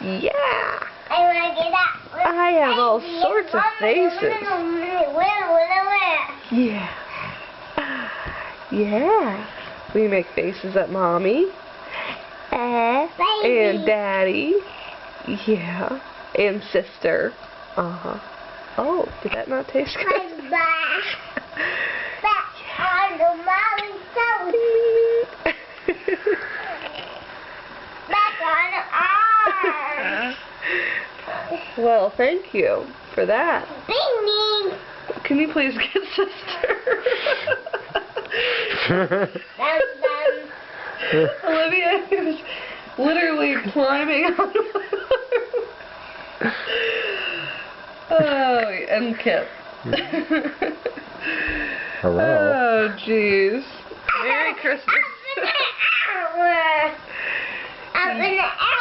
Yeah. I want to get that. I have all sorts of faces. Yeah. Yeah. We make faces at Mommy. And Daddy. Yeah. And Sister. Uh-huh. Oh, did that not taste good? Well, thank you for that. Can you please get Sister? Olivia is literally climbing on my arm. Oh, and Kip. Hello. Oh, jeez. Merry Christmas. Up in the air.